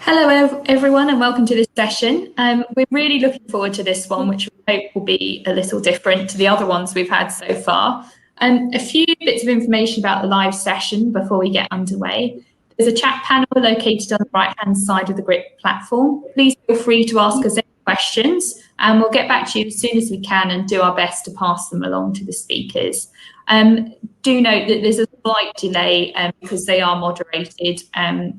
Hello, everyone, and welcome to this session. We're really looking forward to this one, which we hope will be a little different to the other ones we've had so far. A few bits of information about the live session before we get underway. There's a chat panel located on the right-hand side of the GRIP platform. Please feel free to ask us any questions, and we'll get back to you as soon as we can and do our best to pass them along to the speakers. Do note that there's a slight delay because they are moderated.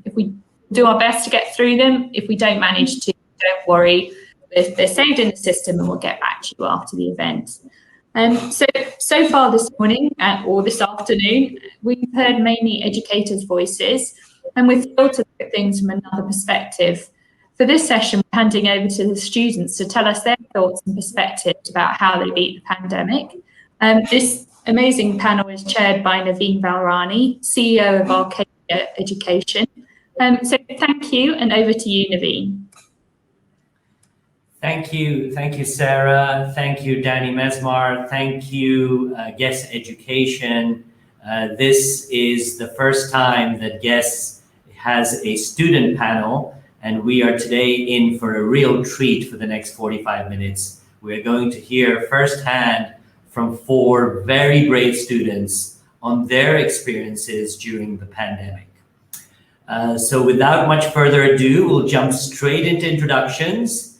If we do our best to get through them. If we don't manage to, don't worry. They're saved in the system and we'll get back to you after the event. So far this morning or this afternoon, we've heard mainly educators' voices, and we're thrilled to look at things from another perspective. For this session, we're handing over to the students to tell us their thoughts and perspectives about how they beat the pandemic. This amazing panel is chaired by Navin Valrani, CEO of Arcadia Education. So thank you, and over to you, Navin. Thank you, Sarah. Thank you, Danny Mesmar. Thank you, Guess Education. This is the first time that Guess has a student panel, and we are today in for a real treat for the next 45 minutes. We're going to hear firsthand from 4 very brave students on their experiences during the pandemic. So without much further ado, we'll jump straight into introductions.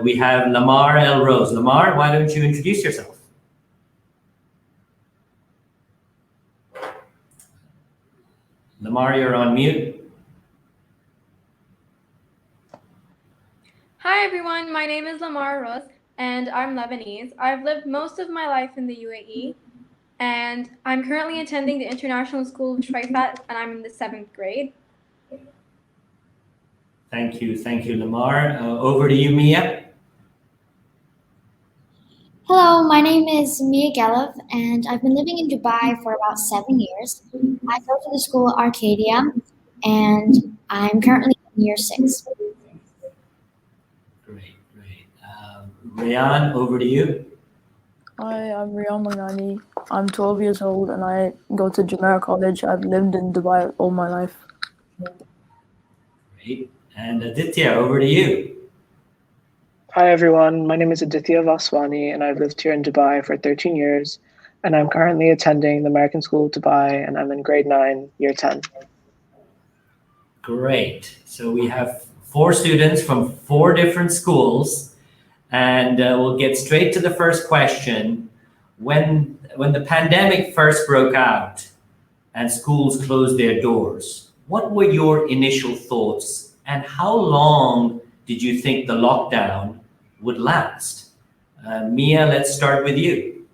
We have Lamar Elroz. Lamar, why don't you introduce yourself? Lamar, you're on mute. Hi everyone, my name is Lamar Elroz and I'm Lebanese. I've lived most of my life in the UAE and I'm currently attending the International School of Choueifat and I'm in the 7th grade. Thank you, Lamar. Over to you, Mia. Hello, my name is Mia Gelev, and I've been living in Dubai for about 7 years. I go to the school Arcadia, and I'm currently in year 6. Great. Riyaan, over to you. Hi, I'm Riyaan Manghnani. I'm 12 years old, and I go to Jumeirah College. I've lived in Dubai all my life. Great. And Adithya, over to you. Hi everyone, my name is Adithya Vaswani and I've lived here in Dubai for 13 years and I'm currently attending the American School of Dubai and I'm in grade 9, year 10. Great. So we have 4 students from 4 different schools and we'll get straight to the first question. When the pandemic first broke out and schools closed their doors, what were your initial thoughts? And how long did you think the lockdown would last? Mia, let's start with you.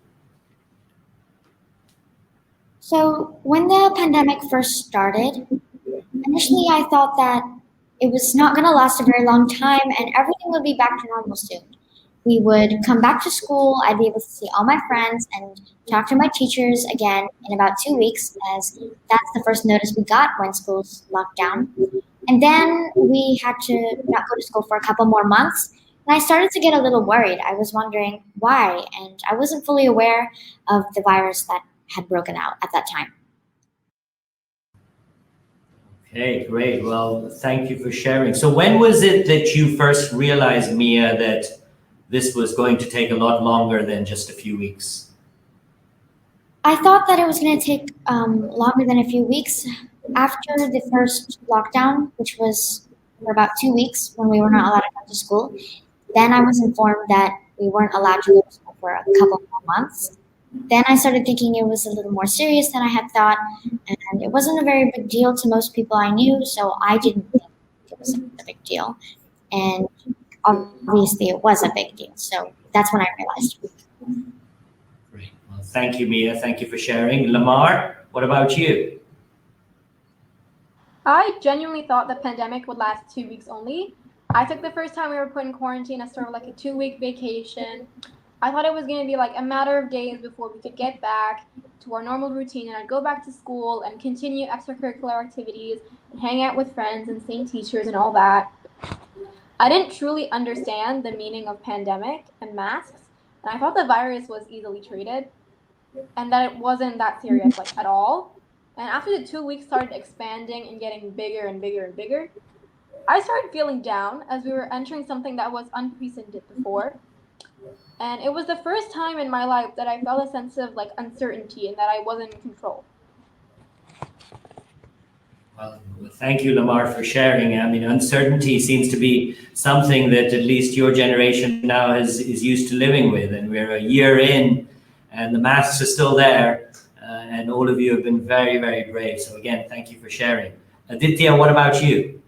So when the pandemic first started, initially I thought that it was not going to last a very long time and everything would be back to normal soon. We would come back to school, I'd be able to see all my friends and talk to my teachers again in about 2 weeks, as that's the first notice we got when schools locked down. And then we had to not go to school for a couple more months. And I started to get a little worried. I was wondering why, and I wasn't fully aware of the virus that had broken out at that time. Okay, great. Well, thank you for sharing. So when was it that you first realized, Mia, that this was going to take a lot longer than just a few weeks? I thought that it was going to take longer than a few weeks. After the first lockdown, which was for about 2 weeks when we were not allowed to go to school, then I was informed that we weren't allowed to go to school for a couple more months. Then I started thinking it was a little more serious than I had thought, and it wasn't a very big deal to most people I knew, so I didn't think it was a big deal. And obviously it was a big deal, so that's when I realized. Great. Well, thank you, Mia. Thank you for sharing. Lamar, what about you? I genuinely thought the pandemic would last 2 weeks only. I took the first time we were put in quarantine as sort of like a 2-week vacation. I thought it was going to be like a matter of days before we could get back to our normal routine and I'd go back to school and continue extracurricular activities and hang out with friends and same teachers and all that. I didn't truly understand the meaning of pandemic and masks, and I thought the virus was easily treated and that it wasn't that serious like at all. And after the 2 weeks started expanding and getting bigger and bigger and bigger, I started feeling down as we were entering something that was unprecedented before. And it was the first time in my life that I felt a sense of like uncertainty and that I wasn't in control. Well, thank you, Lamar, for sharing. I mean, uncertainty seems to be something that at least your generation now is used to living with, and we're a year in, and the masks are still there, and all of you have been very, very brave. So again, thank you for sharing. Adithya, what about you?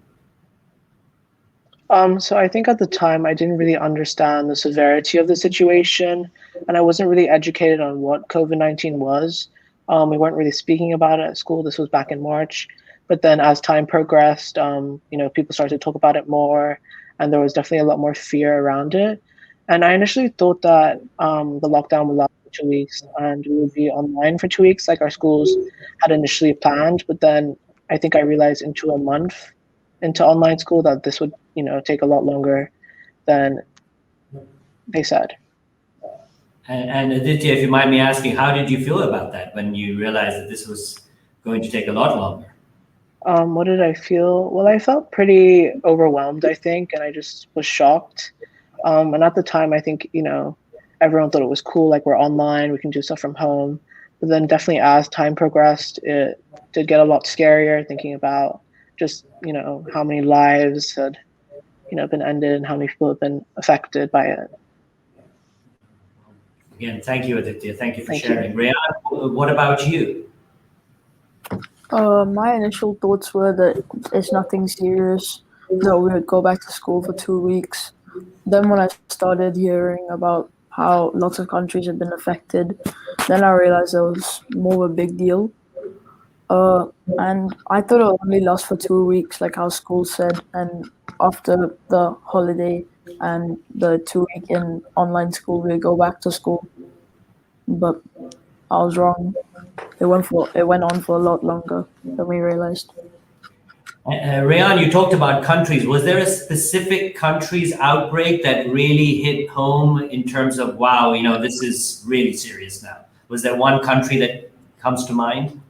So I think at the time I didn't really understand the severity of the situation, and I wasn't really educated on what COVID-19 was. We weren't really speaking about it at school. This was back in March. But then as time progressed, people started to talk about it more, and there was definitely a lot more fear around it. And I initially thought that the lockdown would last for 2 weeks and we would be online for 2 weeks, like our schools had initially planned. But then I think I realized into a month into online school that this would, take a lot longer than they said. And Adithya, if you mind me asking, how did you feel about that when you realized that this was going to take a lot longer? What did I feel? Well, I felt pretty overwhelmed, I think, and I just was shocked. And at the time, I think, everyone thought it was cool, like we're online, we can do stuff from home. But then definitely as time progressed, it did get a lot scarier, thinking about just, how many lives had, been ended and how many people have been affected by it. Again, thank you, Adithya. Thank you for sharing. Riyaan, what about you? My initial thoughts were that it's nothing serious, that we would go back to school for 2 weeks. Then when I started hearing about how lots of countries have been affected, then I realized it was more of a big deal. And I thought it would only last for 2 weeks, like how school said, and after the holiday and the 2 week in online school, we go back to school. But I was wrong. It went on for a lot longer than we realized. Riyaan, you talked about countries. Was there a specific country's outbreak that really hit home in terms of, wow, this is really serious now? Was there one country that comes to mind?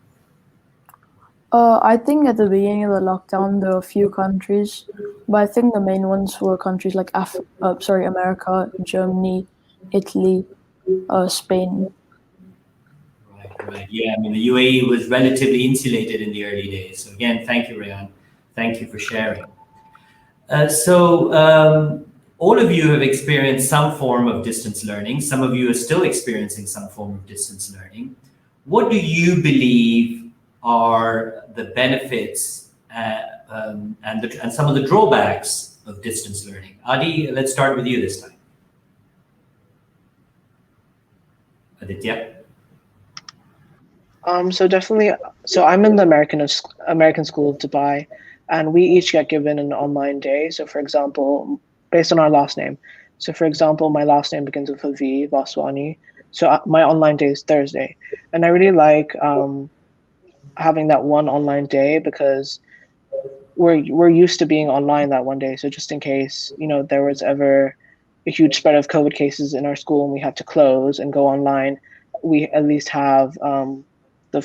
I think at the beginning of the lockdown, there were a few countries, but I think the main ones were countries like America, Germany, Italy, Spain. Right. Yeah, I mean, the UAE was relatively insulated in the early days. So again, thank you, Riyaan. Thank you for sharing. All of you have experienced some form of distance learning. Some of you are still experiencing some form of distance learning. What do you believe are the benefits and some of the drawbacks of distance learning? Adi, let's start with you this time. Adithya? So I'm in the American School of Dubai, and we each get given an online day. So for example, based on our last name. So for example, my last name begins with a V, Vaswani. So my online day is Thursday. And I really like having that one online day because we're used to being online that one day. So just in case, there was ever a huge spread of COVID cases in our school and we had to close and go online, we at least have the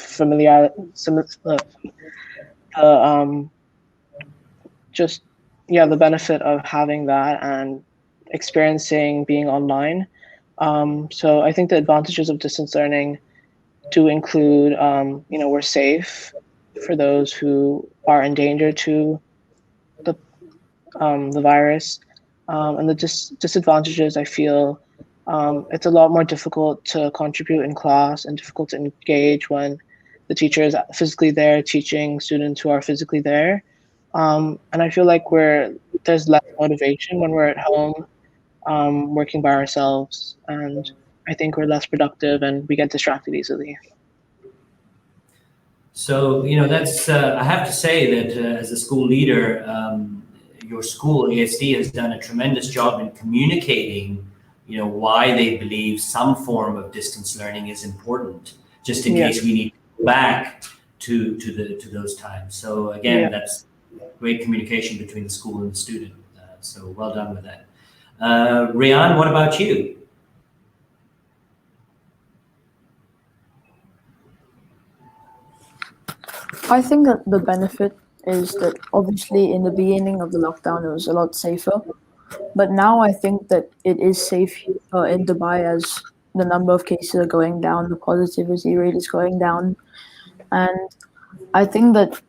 the benefit of having that and experiencing being online. So I think the advantages of distance learning do include, we're safe for those who are in danger to the virus. And the disadvantages, I feel, it's a lot more difficult to contribute in class and difficult to engage when the teacher is physically there teaching students who are physically there. And I feel like there's less motivation when we're at home working by ourselves. And I think we're less productive and we get distracted easily. So, that's, I have to say that as a school leader, your school, ASD, has done a tremendous job in communicating, why they believe some form of distance learning is important, just in case we need to go back to those times. So again, that's great communication between the school and the student. So well done with that. Riyaan, what about you? I think that the benefit is that obviously in the beginning of the lockdown it was a lot safer, but now I think that it is safe in Dubai as the number of cases are going down, the positivity rate is going down, and I think that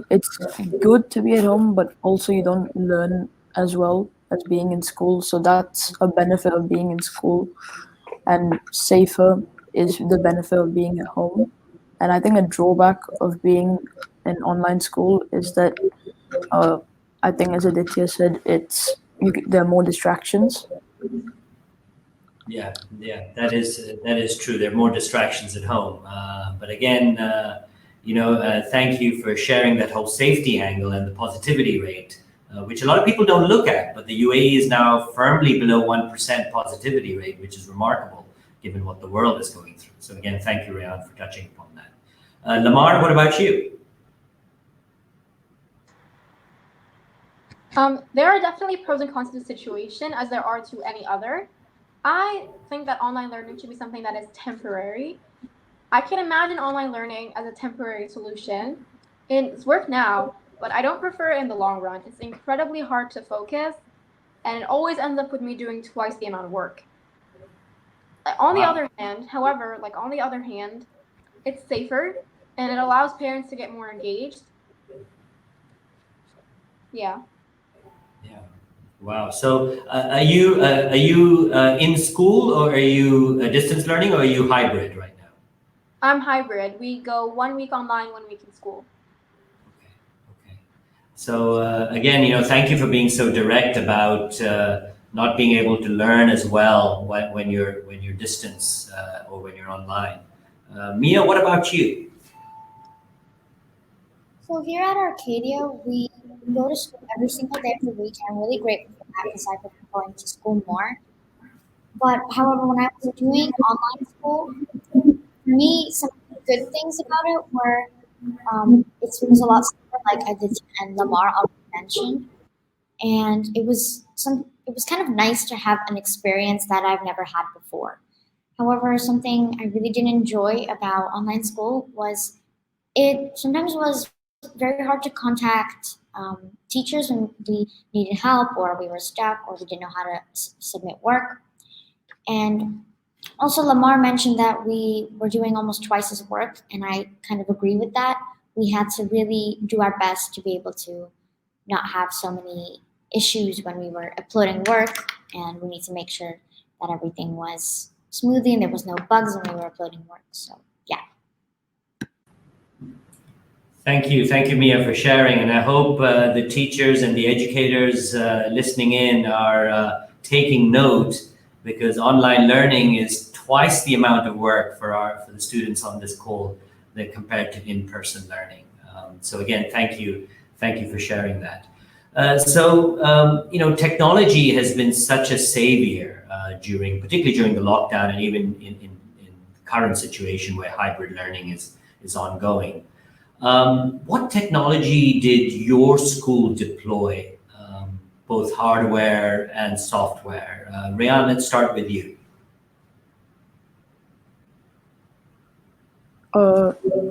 it's good to be at home, but also you don't learn as well as being in school. So that's a benefit of being in school, and safer is the benefit of being at home. And I think a drawback of being in online school is that I think, as Adithya said, there are more distractions. Yeah, that is true. There are more distractions at home. But again, thank you for sharing that whole safety angle and the positivity rate, which a lot of people don't look at. But the UAE is now firmly below 1% positivity rate, which is remarkable given what the world is going through. So again, thank you, Riyaan, for touching upon that. Lamar, what about you? There are definitely pros and cons to the situation, as there are to any other. I think that online learning should be something that is temporary. I can imagine online learning as a temporary solution. It's work now, but I don't prefer it in the long run. It's incredibly hard to focus, and it always ends up with me doing twice the amount of work. On the other hand, it's safer, and it allows parents to get more engaged. Yeah. Yeah. Wow. So are you in school, or are you distance learning, or are you hybrid right now? I'm hybrid. We go 1 week online, 1 week in school. Okay. So again, thank you for being so direct about not being able to learn as well when you're distance or when you're online. Mia, what about you? So here at Arcadia, we go to school every single day of the week. I'm really grateful for that because I prefer going to school more. But however, when I was doing online school, for me, some good things about it were it was a lot simpler, like Adithya and Lamar already mentioned, and it was kind of nice to have an experience that I've never had before. However, something I really didn't enjoy about online school was it sometimes was very hard to contact teachers when we needed help or we were stuck or we didn't know how to submit work. And also, Lamar mentioned that we were doing almost twice as work, and I kind of agree with that. We had to really do our best to be able to not have so many issues when we were uploading work, and we need to make sure that everything was smoothly and there was no bugs when we were uploading work. So, yeah. Thank you, Mia, for sharing. And I hope the teachers and the educators listening in are taking note, because online learning is twice the amount of work for the students on this call than compared to in-person learning. So again, thank you for sharing that. Technology has been such a savior particularly during the lockdown, and even in the current situation where hybrid learning is ongoing. What technology did your school deploy, both hardware and software? Riyaan, let's start with you.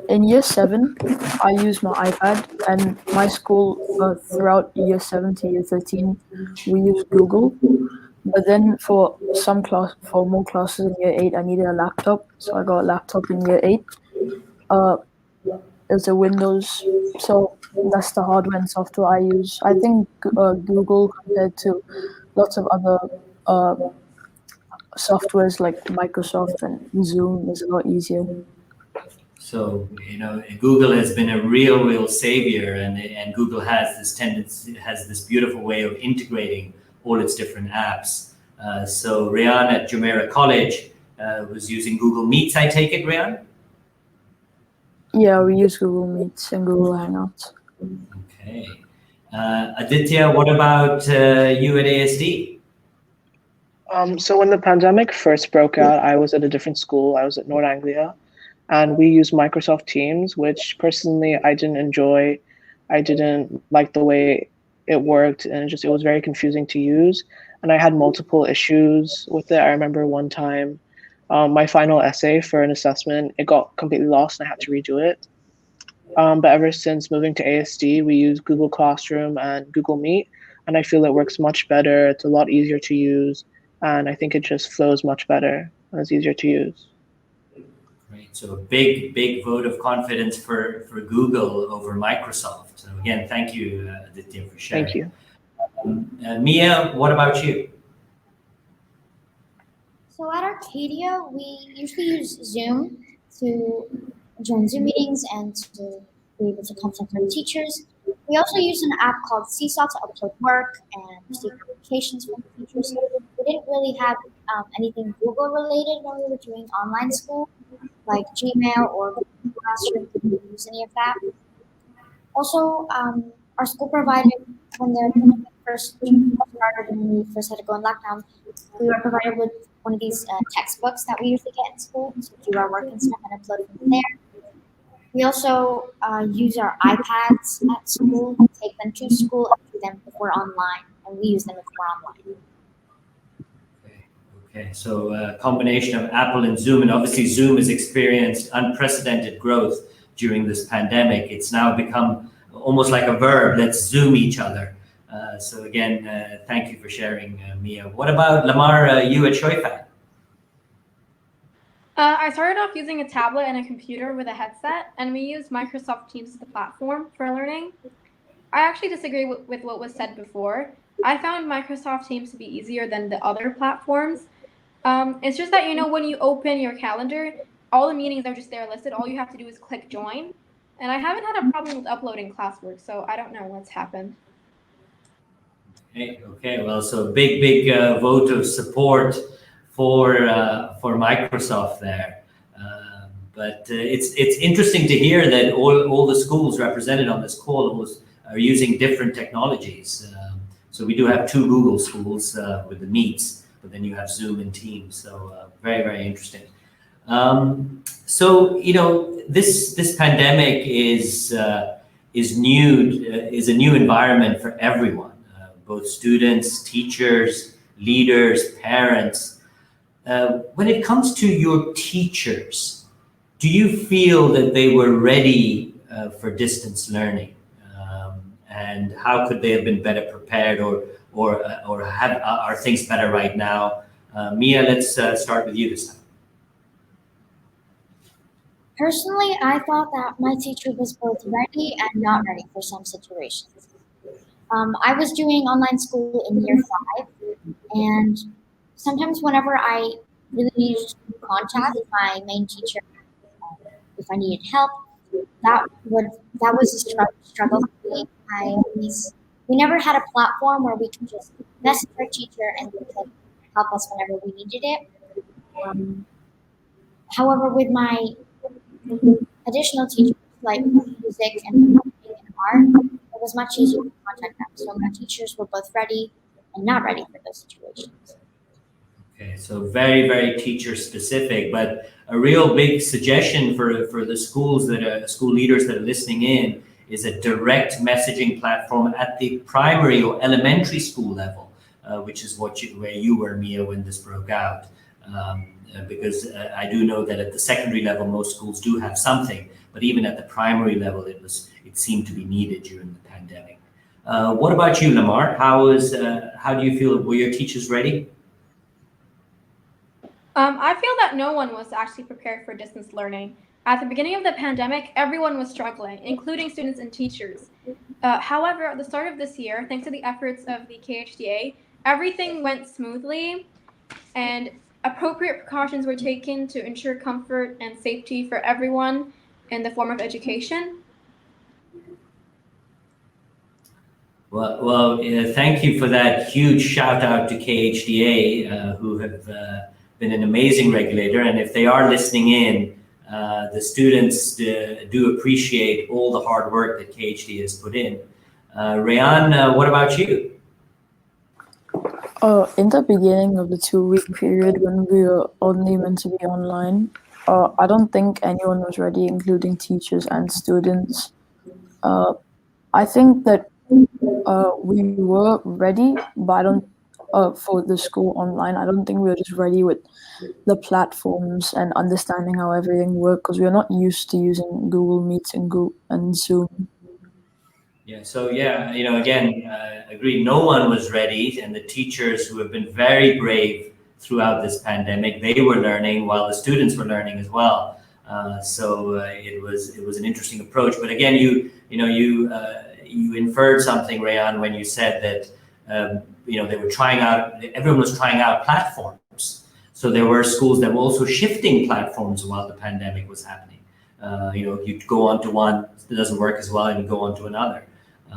In year 7, I used my iPad, and my school throughout year 7 to year 13, we used Google. But then for more classes in year 8, I needed a laptop, so I got a laptop in year 8. It's a Windows, so that's the hardware and software I use. I think Google, compared to lots of other softwares like Microsoft and Zoom, is a lot easier. So, Google has been a real savior, and Google has this beautiful way of integrating all its different apps. So Riyaan at Jumeirah College was using Google Meets, I take it, Riyaan? Yeah, we use Google Meets and Google Hangouts. Okay. Adithya, what about you at ASD? So when the pandemic first broke out, I was at a different school. I was at North Anglia, and we used Microsoft Teams, which personally I didn't enjoy. I didn't like the way it worked, and it was very confusing to use. And I had multiple issues with it. I remember one time my final essay for an assessment, it got completely lost and I had to redo it. But ever since moving to ASD, we use Google Classroom and Google Meet, and I feel it works much better. It's a lot easier to use, and I think it just flows much better and it's easier to use. Great. So a big vote of confidence for Google over Microsoft. So again, thank you, Adithya, for sharing. Thank you. Mia, what about you? So at Arcadia, we usually use Zoom to join Zoom meetings and to be able to contact our teachers. We also use an app called Seesaw to upload work and receive notifications from the teachers. We didn't really have anything Google related when we were doing online school, like Gmail or Google Classroom. We didn't use any of that. Also, our school provided, when the pandemic first started and we first had to go on lockdown, we were provided with one of these textbooks that we usually get in school to do our work and stuff and upload from there. We also use our iPads at school, take them to school and do them before online, and we use them before online. Okay, so a combination of Apple and Zoom, and obviously Zoom has experienced unprecedented growth during this pandemic. It's now become almost like a verb, let's Zoom each other. So again, thank you for sharing, Mia. What about Lamar, you at Choueifat? I started off using a tablet and a computer with a headset, and we used Microsoft Teams as the platform for learning. I actually disagree with what was said before. I found Microsoft Teams to be easier than the other platforms. It's just that, when you open your calendar, all the meetings are just there listed. All you have to do is click join. And I haven't had a problem with uploading classwork, so I don't know what's happened. Okay. Well, so big vote of support for Microsoft there. But it's interesting to hear that all the schools represented on this call are using different technologies. So we do have 2 Google schools with the Meets, but then you have Zoom and Teams. So very interesting. So this pandemic is a new environment for everyone, both students, teachers, leaders, parents. When it comes to your teachers, do you feel that they were ready for distance learning, and how could they have been better prepared, or are things better right now? Mia, let's start with you this time. Personally, I thought that my teacher was both ready and not ready for some situations. I was doing online school in year 5, and sometimes whenever I really needed to contact my main teacher, if I needed help, that was a struggle for me. We never had a platform where we could just message our teacher and they could help us whenever we needed it. However, with my additional teachers like music and art, it was much easier to contact them. So my teachers were both ready and not ready for those situations. Okay, so very teacher specific, but a real big suggestion for the schools school leaders that are listening in is a direct messaging platform at the primary or elementary school level, which is where you were, Mia, when this broke out. Because I do know that at the secondary level, most schools do have something, but even at the primary level, it seemed to be needed during the pandemic. What about you, Lamar? How do you feel? Were your teachers ready? I feel that no one was actually prepared for distance learning. At the beginning of the pandemic, everyone was struggling, including students and teachers. However, at the start of this year, thanks to the efforts of the KHDA, everything went smoothly, and appropriate precautions were taken to ensure comfort and safety for everyone in the form of education. Well, thank you for that huge shout out to KHDA, who have been an amazing regulator. And if they are listening in, the students do appreciate all the hard work that KHDA has put in. Riyaan, what about you? In the beginning of the 2-week period when we were only meant to be online, I don't think anyone was ready, including teachers and students. I think that we were ready, but for the school online. I don't think we were just ready with the platforms and understanding how everything worked, because we're not used to using Google Meets and Zoom. Yeah, so again, agree. No one was ready, and the teachers who have been very brave throughout this pandemic, they were learning while the students were learning as well. So it was an interesting approach. But again, you inferred something, Riyaan, when you said that they were trying out. Everyone was trying out platforms. So there were schools that were also shifting platforms while the pandemic was happening. You go onto one, it doesn't work as well, and you go on to another.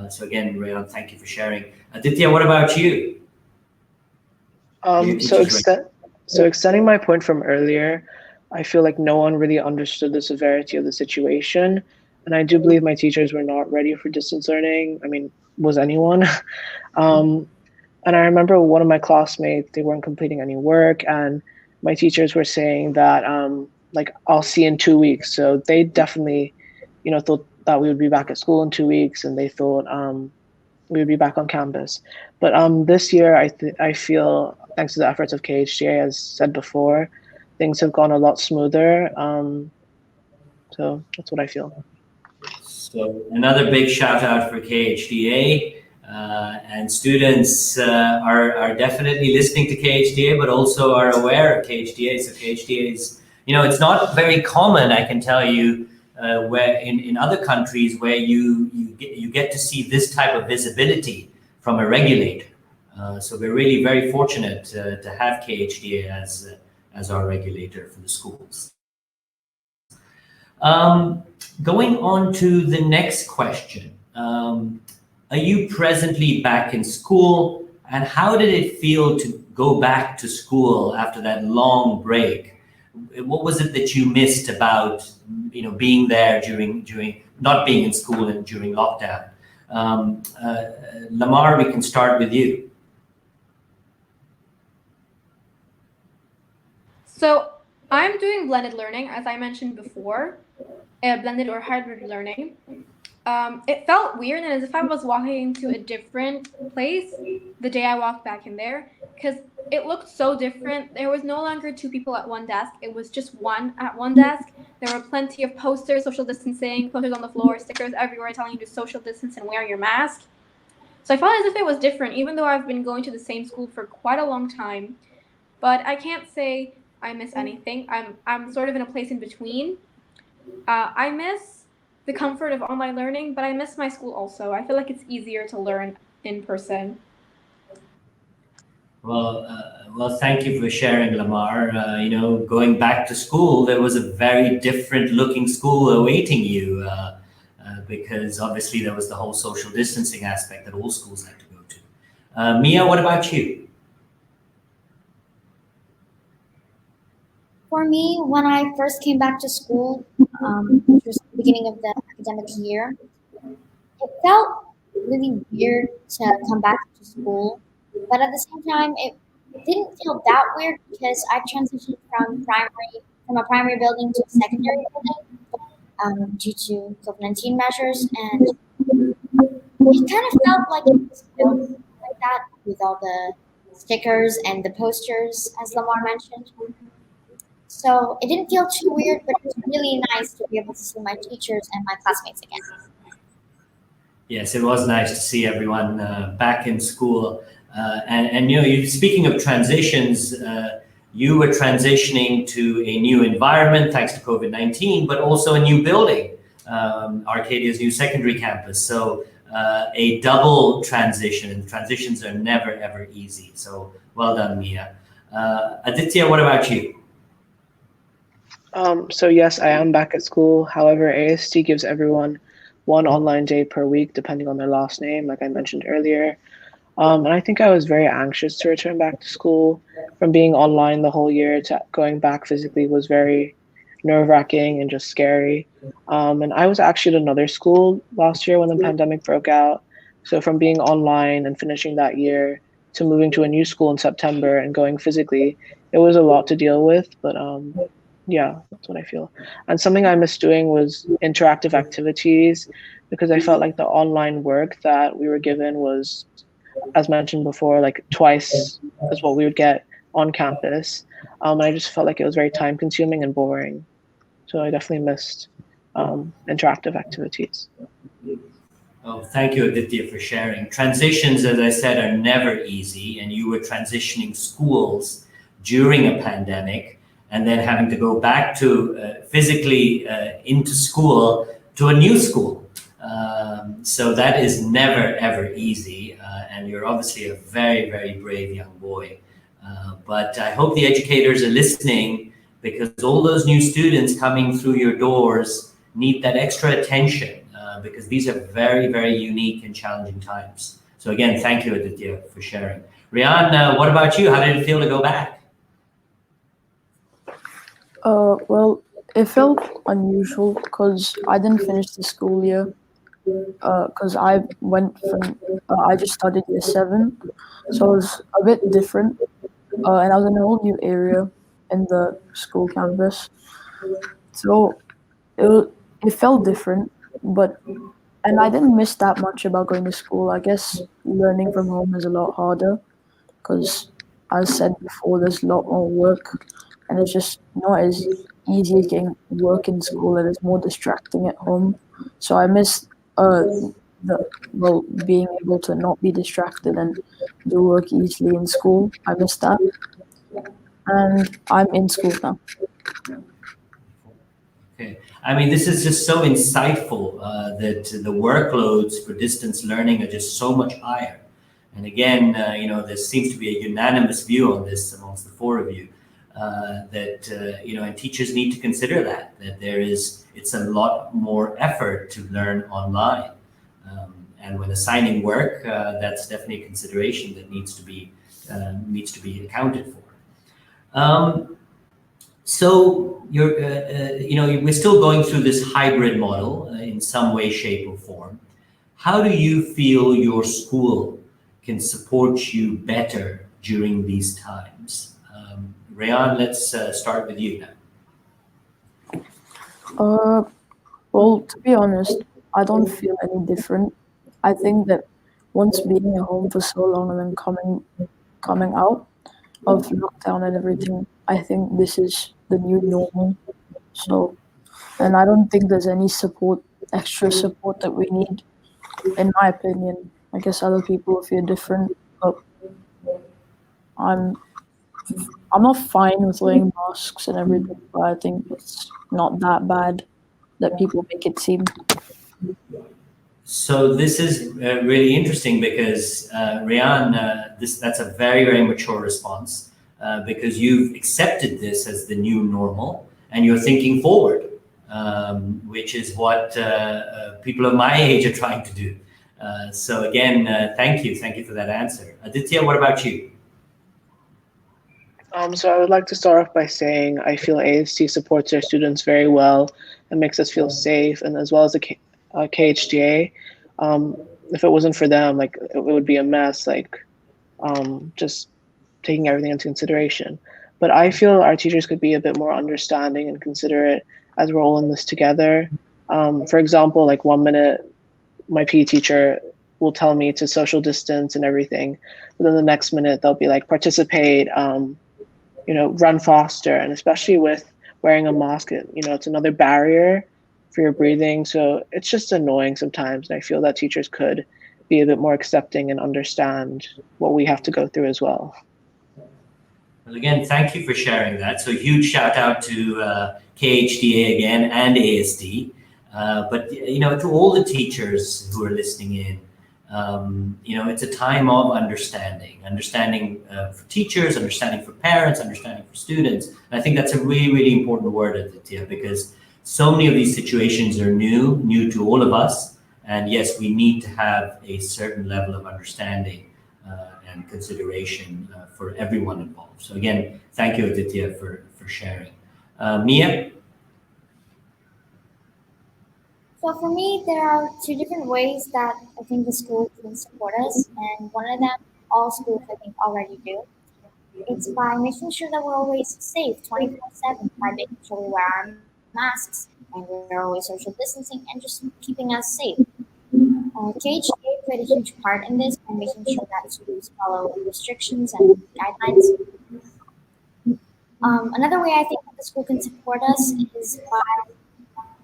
So again, Riyaan, thank you for sharing. Adithya, what about you? So extending my point from earlier, I feel like no one really understood the severity of the situation. And I do believe my teachers were not ready for distance learning. I mean, was anyone? And I remember one of my classmates, they weren't completing any work, and my teachers were saying that, I'll see you in 2 weeks. So they definitely, thought that we would be back at school in 2 weeks, and they thought we would be back on campus. But this year, I feel, thanks to the efforts of KHDA, as said before, things have gone a lot smoother. So that's what I feel. So another big shout out for KHDA. And students are definitely listening to KHDA, but also are aware of KHDA. So KHDA is, it's not very common, I can tell you, where in other countries where you get to see this type of visibility from a regulator. So we're really very fortunate to have KHDA as our regulator for the schools. Going on to the next question. Are you presently back in school, and how did it feel to go back to school after that long break? What was it that you missed about, being there during not being in school and during lockdown? Lamar, we can start with you. So I'm doing blended learning, as I mentioned before, blended or hybrid learning. It felt weird and as if I was walking to a different place the day I walked back in there, because it looked so different. There was no longer two people at one desk. It was just one at one desk. There were plenty of posters, social distancing, posters on the floor, stickers everywhere telling you to social distance and wear your mask. So I felt as if it was different, even though I've been going to the same school for quite a long time. But I can't say I miss anything. I'm sort of in a place in between. I miss the comfort of online learning, but I miss my school also. I feel like it's easier to learn in person. Well, thank you for sharing, Lamar. Going back to school, there was a very different looking school awaiting you, because obviously there was the whole social distancing aspect that all schools had to go to. Mia, what about you? For me, when I first came back to school, which was the beginning of the academic year, it felt really weird to come back to school. But at the same time, it didn't feel that weird because I transitioned from a primary building to a secondary building due to COVID-19 measures, and it kind of felt like it was built like that with all the stickers and the posters, as Lamar mentioned. So it didn't feel too weird, but it was really nice to be able to see my teachers and my classmates again. Yes, it was nice to see everyone back in school. And speaking of transitions, you were transitioning to a new environment thanks to COVID-19, but also a new building, Arcadia's new secondary campus. So a double transition, and transitions are never, ever easy. So well done, Mia. Adithya, what about you? So yes, I am back at school. However, AST gives everyone one online day per week, depending on their last name, like I mentioned earlier. And I think I was very anxious to return back to school. From being online the whole year to going back physically was very nerve-wracking and just scary. And I was actually at another school last year when the pandemic broke out. So from being online and finishing that year to moving to a new school in September and going physically, it was a lot to deal with. But yeah, that's what I feel. And something I missed doing was interactive activities, because I felt like the online work that we were given was, as mentioned before, like twice as what we would get on campus. I just felt like it was very time consuming and boring. So I definitely missed interactive activities. Oh, thank you, Adithya, for sharing. Transitions, as I said, are never easy, and you were transitioning schools during a pandemic, and then having to go back to physically into school to a new school. So that is never, ever easy, and you're obviously a very, very brave young boy. But I hope the educators are listening, because all those new students coming through your doors need that extra attention, because these are very, very unique and challenging times. So again, thank you, Adithya, for sharing. Riyaan, what about you? How did it feel to go back? Well, it felt unusual because I didn't finish the school year. Because I went from, I just started year 7, so it was a bit different. And I was in a whole new area in the school campus. So it felt different, and I didn't miss that much about going to school. I guess learning from home is a lot harder because, as said before, there's a lot more work, and it's just not as easy as getting work in school, and it's more distracting at home. So I miss being able to not be distracted and do work easily in school. I miss that, and I'm in school now. Okay. I mean, this is just so insightful that the workloads for distance learning are just so much higher. And again, there seems to be a unanimous view on this amongst the 4 of you, and teachers need to consider that it's a lot more effort to learn online. And when assigning work, that's definitely a consideration that needs to be accounted for. So we're still going through this hybrid model in some way, shape, or form. How do you feel your school can support you better during these times? Riyaan, let's start with you now. Well, to be honest, I don't feel any different. I think that once being at home for so long and then coming out of lockdown and everything, I think this is the new normal. So, and I don't think there's any extra support that we need, in my opinion. I guess other people feel different, but I'm not fine with wearing masks and everything, but I think it's not that bad that people make it seem. So this is really interesting because Riyaan, that's a very, very mature response because you've accepted this as the new normal and you're thinking forward, which is what people of my age are trying to do. So again, thank you for that answer. Adithya, what about you? So I would like to start off by saying I feel AST supports their students very well and makes us feel safe, and as well as the KHDA. If it wasn't for them, like it would be a mess, just taking everything into consideration. But I feel our teachers could be a bit more understanding and considerate as we're all in this together. For example, like 1 minute, my PE teacher will tell me to social distance and everything, but then the next minute they'll be like, participate, run faster. And especially with wearing a mask, it's another barrier for your breathing. So it's just annoying sometimes. And I feel that teachers could be a bit more accepting and understand what we have to go through as well. Well, again, thank you for sharing that. So a huge shout out to KHDA again and ASD. But to all the teachers who are listening in, it's a time of understanding for teachers, understanding for parents, understanding for students. And I think that's a really, really important word, Adithya, because so many of these situations are new to all of us. And yes, we need to have a certain level of understanding and consideration for everyone involved. So again, thank you, Adithya, for sharing. Mia? So for me, there are 2 different ways that I think the school can support us, and one of them, all schools I think already do. It's by making sure that we're always safe 24/7 by making sure we wear our masks and we're always social distancing and just keeping us safe. KHA played a huge part in this, and and making sure that schools follow restrictions and guidelines. Another way I think that the school can support us is by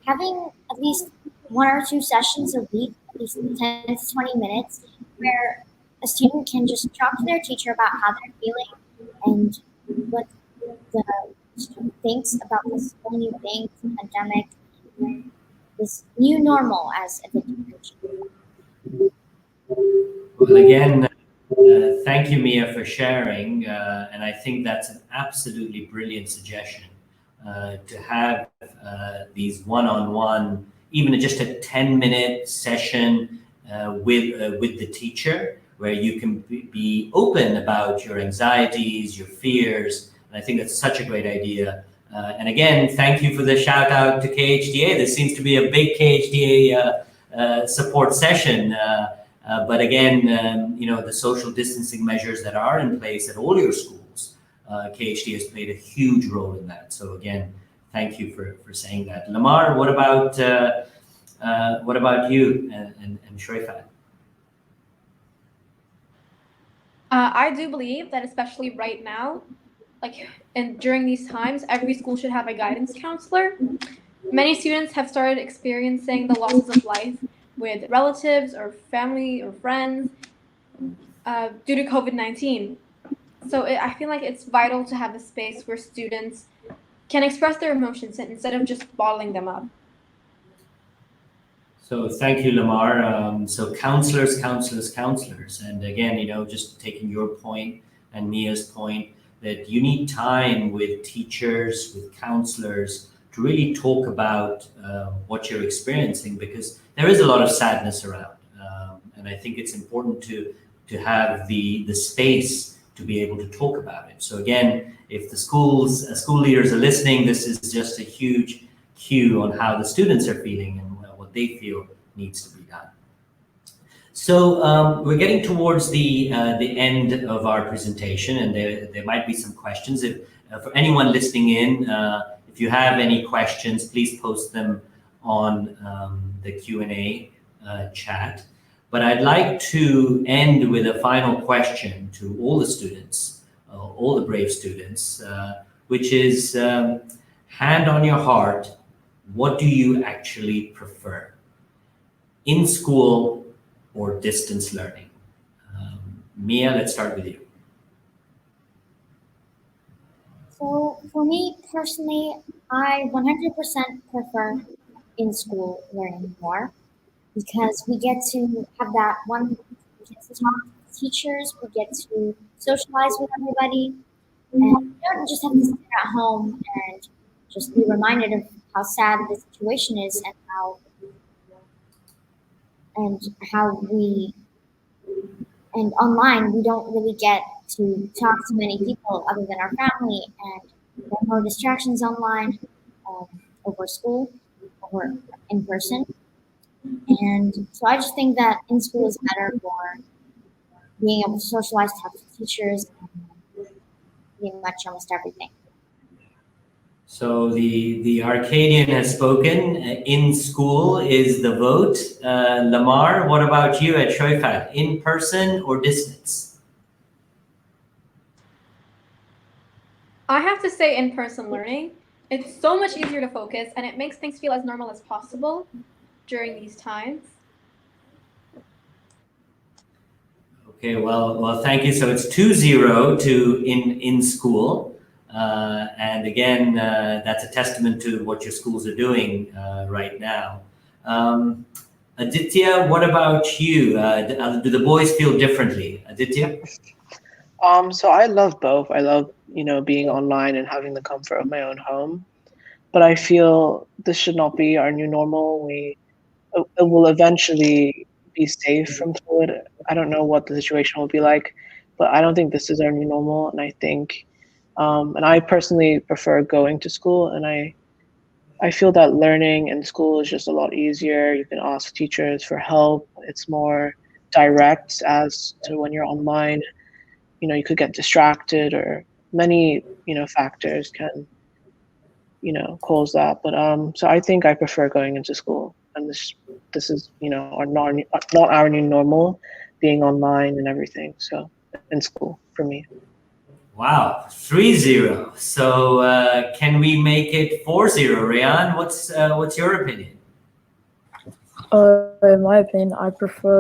having at least 1 or 2 sessions a week, at least 10 to 20 minutes, where a student can just talk to their teacher about how they're feeling and what the student thinks about this whole new thing, this pandemic, this new normal, as Adithya mentioned. Well, again, thank you, Mia, for sharing. And I think that's an absolutely brilliant suggestion to have these one-on-one, even just a 10-minute session with the teacher, where you can be open about your anxieties, your fears. And I think that's such a great idea. And again, thank you for the shout out to KHDA. This seems to be a big KHDA support session. But again, the social distancing measures that are in place at all your schools, KHD has played a huge role in that. So again, thank you for saying that. Lamar, what about you and Choueifat? I do believe that especially right now, and during these times, every school should have a guidance counselor. Many students have started experiencing the losses of life with relatives or family or friends due to COVID-19. So I feel like it's vital to have a space where students can express their emotions instead of just bottling them up. So thank you, Lamar. So counselors. And again, just taking your point and Mia's point, that you need time with teachers, with counselors, to really talk about what you're experiencing, because there is a lot of sadness around. And I think it's important to have the space to be able to talk about it. So again, if the school leaders are listening, this is just a huge cue on how the students are feeling and what they feel needs to be done. So we're getting towards the end of our presentation, and there might be some questions. If for anyone listening in, if you have any questions, please post them on the Q&A chat. But I'd like to end with a final question to all the students, all the brave students, which is, hand on your heart, what do you actually prefer? In school or distance learning? Mia, let's start with you. So for me personally, I 100% prefer in-school learning more, because we get to have that we get to talk to teachers, we get to socialize with everybody, and we don't just have to sit at home and just be reminded of how sad the situation is and online we don't really get to talk to many people other than our family, and there are more distractions online, over school, over in person. And so I just think that in school is better for being able to socialize, talk to teachers, and pretty much almost everything. So the Arcadian has spoken. In school is the vote. Lamar, what about you at Choueifat? In person or distance? I have to say in-person learning. It's so much easier to focus, and it makes things feel as normal as possible during these times. Okay, well, thank you. So it's 2-0 to in school. And again, that's a testament to what your schools are doing right now. Adithya, what about you? Do the boys feel differently? Adithya? So I love both. I love, being online and having the comfort of my own home. But I feel this should not be our new normal. It will eventually be safe from COVID. I don't know what the situation will be like, but I don't think this is our new normal. And I think, and I personally prefer going to school, and I feel that learning in school is just a lot easier. You can ask teachers for help. It's more direct as to when you're online. You could get distracted, or many, factors can, cause that. But so I think I prefer going into school, and this is, not our new normal. being online and everything. So in school for me. Wow, 3-0. So can we make it 4-0? Riyaan, what's your opinion? In my opinion, I prefer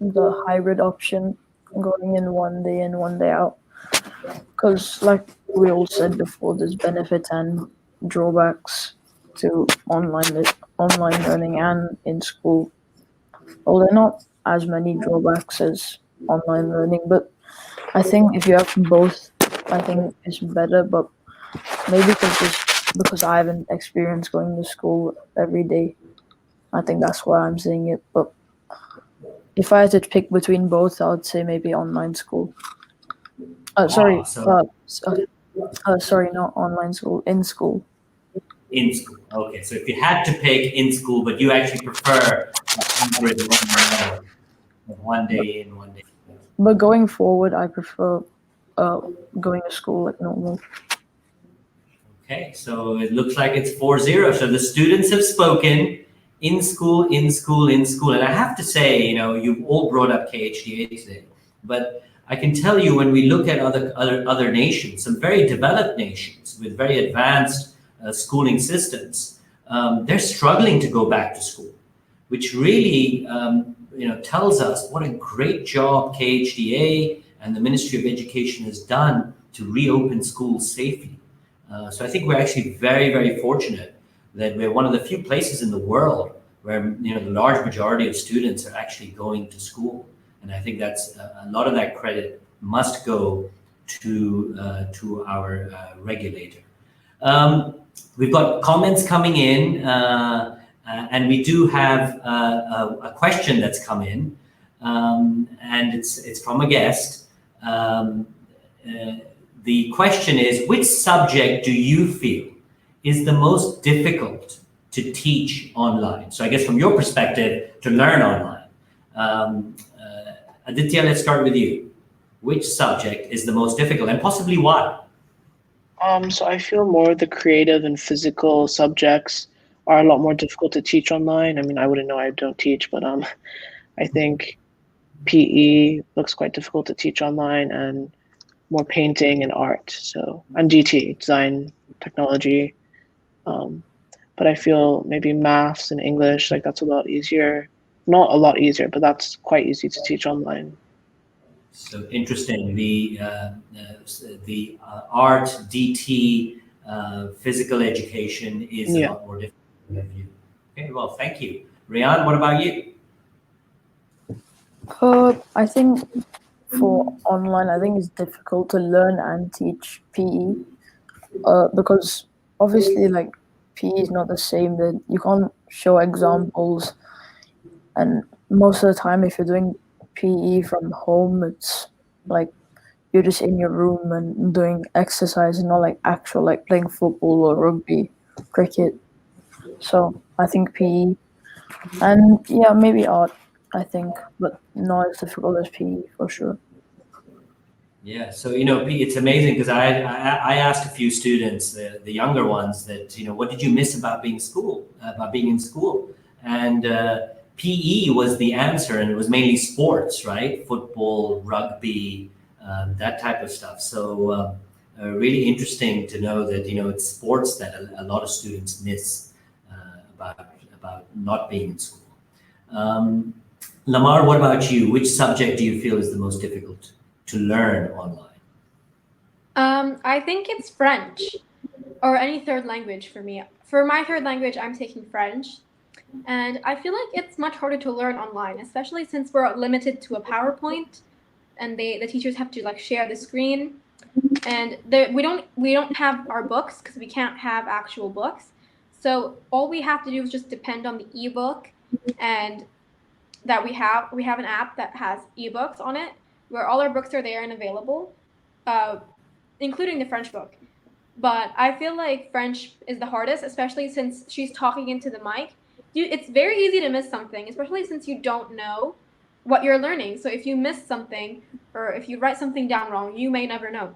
the hybrid option, going in one day in, one day out. Because, like we all said before, there's benefits and drawbacks to online learning and in school. Well, there are not as many drawbacks as online learning, but I think if you have both, I think it's better. But maybe because I haven't experienced going to school every day, I think that's why I'm saying it. But if I had to pick between both, I would say maybe online school. Sorry, not online school, in school. In school. Okay, so if you had to pick in school, but you actually prefer hybrid learning, one day in, one day. But going forward, I prefer going to school like normal. Okay, so it looks like it's 4-0. So the students have spoken. In school, in school, in school. And I have to say, you've all brought up KHDA today, but I can tell you when we look at other nations, some very developed nations with very advanced schooling systems, they're struggling to go back to school, which really tells us what a great job KHDA and the Ministry of Education has done to reopen schools safely. So I think we're actually very, very fortunate that we're one of the few places in the world where the large majority of students are actually going to school, and I think that's a lot of that credit must go to our regulator. We've got comments coming in, and we do have a question that's come in, and it's from a guest. The question is, which subject do you feel is the most difficult to teach online? So I guess from your perspective, to learn online. Adithya, let's start with you. Which subject is the most difficult, and possibly why? So I feel more the creative and physical subjects are a lot more difficult to teach online. I mean, I wouldn't know, I don't teach, but I think PE looks quite difficult to teach online, and more painting and art. So, and DT, design, technology. But I feel maybe maths and English, like that's a lot easier. Not a lot easier, but that's quite easy to teach online. So interesting. The art, DT, physical education is a lot more difficult than you. Okay, well, thank you. Riyaan, what about you? I think for online, I think it's difficult to learn and teach PE because obviously, like, PE is not the same. That you can't show examples, and most of the time, if you're doing PE from home, it's like you're just in your room and doing exercise, and not like actual like playing football or rugby, cricket. So I think PE, and yeah, maybe art. I think, but not as difficult as PE for sure. Yeah, so it's amazing because I asked a few students, the younger ones, that what did you miss about being in school, and PE was the answer, and it was mainly sports, right? Football, rugby, that type of stuff. So really interesting to know that it's sports that a lot of students miss about not being in school. Lamar, what about you? Which subject do you feel is the most difficult to learn online? I think it's French or any third language for me. For my third language, I'm taking French, and I feel like it's much harder to learn online, especially since we're limited to a PowerPoint, and the teachers have to like share the screen, and we don't have our books because we can't have actual books. So all we have to do is just depend on the ebook, and that we have an app that has ebooks on it where all our books are there and available, including the French book. But I feel like French is the hardest, especially since she's talking into the mic. It's very easy to miss something, especially since you don't know what you're learning. So if you miss something, or if you write something down wrong, you may never know.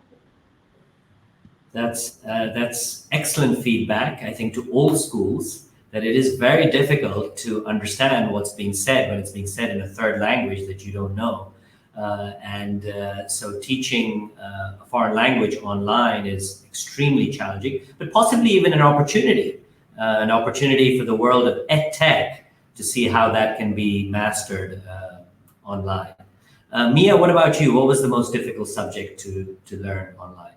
That's excellent feedback, I think, to all schools, that it is very difficult to understand what's being said when it's being said in a third language that you don't know. So teaching a foreign language online is extremely challenging, but possibly even an opportunity for the world of edtech to see how that can be mastered online. Mia, what about you? What was the most difficult subject to learn online?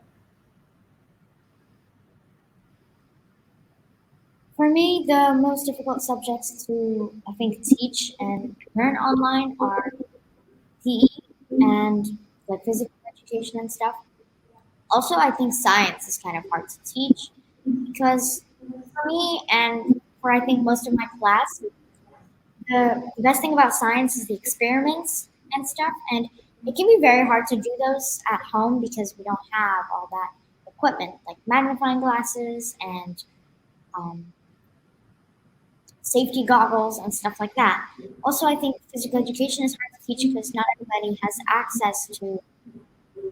For me, the most difficult subjects to, I think, teach and learn online are PE and like physical education and stuff. Also, I think science is kind of hard to teach because for me and for I think most of my class, the best thing about science is the experiments and stuff, and it can be very hard to do those at home because we don't have all that equipment like magnifying glasses and um, safety goggles and stuff like that. Also, I think physical education is hard to teach because not everybody has access to,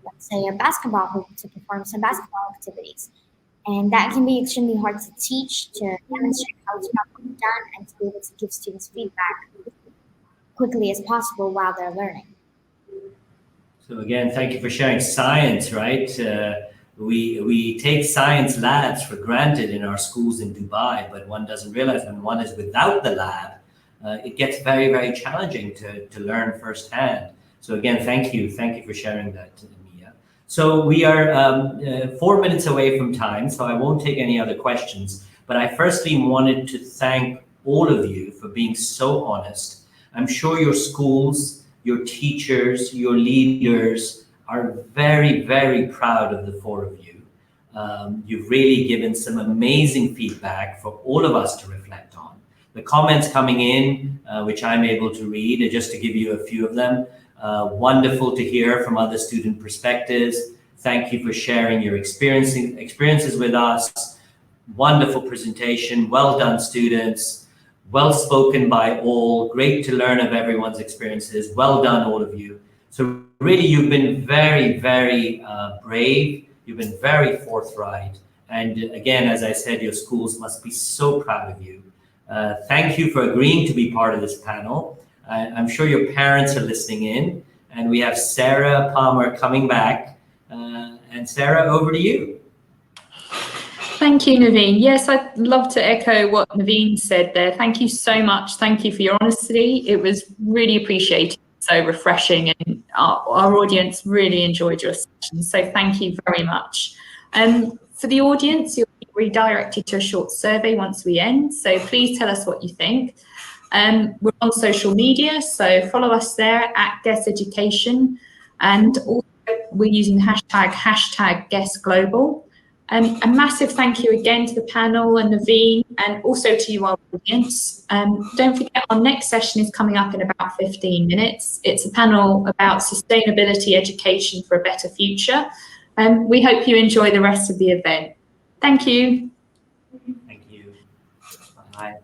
let's say, a basketball hoop to perform some basketball activities. And that can be extremely hard to teach, to demonstrate how it's properly done, and to be able to give students feedback quickly as possible while they're learning. So again, thank you for sharing science, right? We take science labs for granted in our schools in Dubai, but one doesn't realize when one is without the lab, it gets very, very challenging to learn firsthand. So again, thank you for sharing that, Mia. So we are 4 minutes away from time, so I won't take any other questions. But I firstly wanted to thank all of you for being so honest. I'm sure your schools, your teachers, your leaders are very, very proud of the four of you. You've really given some amazing feedback for all of us to reflect on. The comments coming in, which I'm able to read, just to give you a few of them, wonderful to hear from other student perspectives. Thank you for sharing your experiences with us. Wonderful presentation, well done students, well spoken by all, great to learn of everyone's experiences, well done all of you. So really you've been very, very brave, you've been very forthright, and again, as I said, your schools must be so proud of you. Thank you for agreeing to be part of this panel. I'm sure your parents are listening in, and we have Sarah Palmer coming back. And Sarah, over to you. Thank you, Navin. Yes, I'd love to echo what Navin said there. Thank you so much. Thank you for your honesty. It was really appreciated, so refreshing, and our audience really enjoyed your session. So thank you very much. For the audience, you'll be redirected to a short survey once we end. So please tell us what you think. We're on social media, so follow us there at Guess Education, and also we're using the hashtag Guess Global. A massive thank you again to the panel and Navin, and also to you, our audience. Don't forget, our next session is coming up in about 15 minutes. It's a panel about sustainability education for a better future. We hope you enjoy the rest of the event. Thank you. Thank you. Bye.